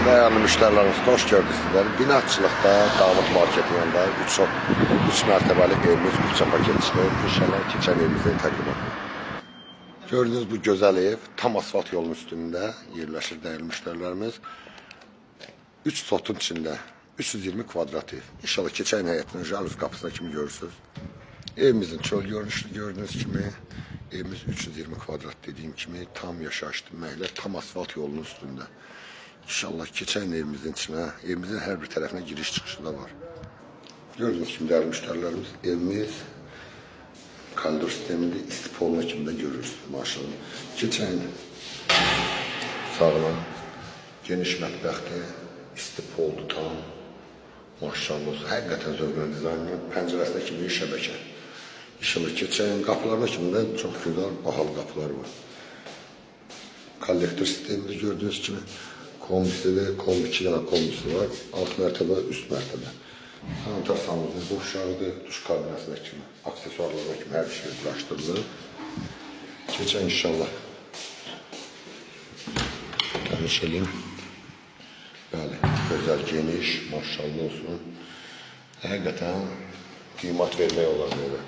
Değerli müşterilerimiz, hoş gördük sizleri. Binaçılıkta, Davut Marketin yanında 3 mərtəbəli evimiz, 3 paket çıxır. İnşallah keçən evimizi təqdim edilir. Gördüğünüz bu güzel ev tam asfalt yolun üstünde yerleşir değerli müşterilerimiz. 3 sotun içinde 320 kvadrat ev. İnşallah keçən həyətinin jaluz kapısına kimi görürsünüz. Evimizin çöl görünüşünü gördüğünüz kimi evimiz 320 kvadrat dediğim kimi tam yaşayışlı məhəllə, tam asfalt yolunun üstünde. İnşallah keçən evimizin içine, evimizin her bir tarafına giriş çıkışı da var. Gördüğünüz gibi değerli müşterilerimiz, evimiz kaldır sisteminde istipoluna kimi de görürüz maşallah. Keçən sağlam, geniş mətbəxdə, istipoldu tam. Maşallah olsun, həqiqətən zövqlə dizaynı, pəncərəsində kimi şəbəkə. İnşallah keçən qapılarına kimi də çox gözəl, bahalı qapılar var. Kollektor sisteminde gördüğünüz gibi kombisi de iki tane kombisi var. Alt mərtəbə, üst mərtəbə. Sanitar sanuzun boşağıdır, duş kabinasına kimi, aksesuarlarına kimi her şey ulaştırılır. Keçən inşallah. Tanışalım. Bəli, gözəl, geniş, maşallah olsun. Həqiqətən qiymət vermək olar böyle.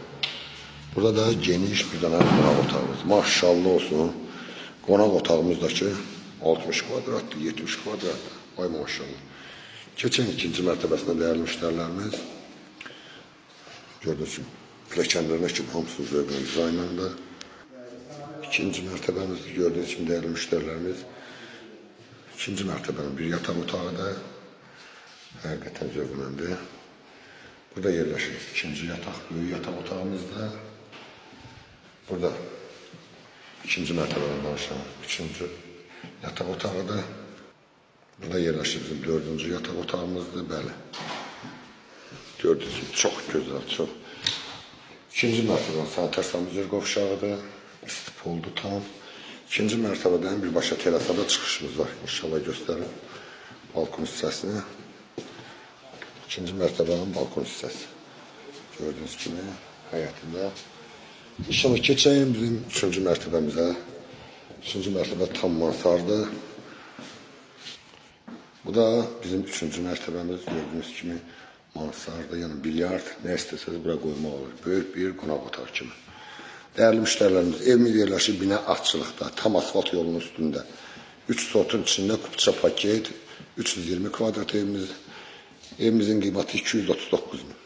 Burada da geniş bir dənə qonaq otağımız. Maşallah olsun. Qonaq otağımızdakı 60 kvadratlı, 70 kvadratlı. Ay maşallah. Keçən ikinci mərtəbəsində değerli müşterilerimiz gördüğünüz gibi pilləkənlərinə kimi hamısı zövqlə dizaynında. İkinci mərtəbəmizdə gördüğünüz gibi değerli müşterilerimiz ikinci mərtəbənin bir yataq otağı da həqiqətən zövqləndir. Burada yerləşir ikinci yataq, böyük yataq otağımızda. Burada ikinci mərtəbədən aşağı üçüncü yataq otağı da. Burada yerləşir bizim dördüncü yataq otağımızdır, bəli. Gördüğünüz gibi çok güzel, çok. İkinci mərtəbədən sanitar sanuzör qovşağıdır, istipoldu tam. İkinci mərtəbədən birbaşa terasada çıxışımız var. İnşallah göstərim balkon hissəsini. İkinci mərtəbənin balkon hissəsi. Gördüğünüz kimi həyətində. İnşallah keçəyim bizim üçüncü mərtəbəmizə. Üçüncü mərtəbə tam mansardı. Bu da bizim üçüncü mərtəbəmiz. Gördüğünüz kimi mansarda, yəni bilyard, nə istəsəniz bura qoymaq olur. Böyük bir qonaq otağı kimi. Değerli müşterilerimiz, evimiz yerləşir bina açılıqda, tam asfalt yolunun üstünde. 3 sotun içinde kupça paket, 320 kvadrat evimiz. Evimizin qiyməti 239 min.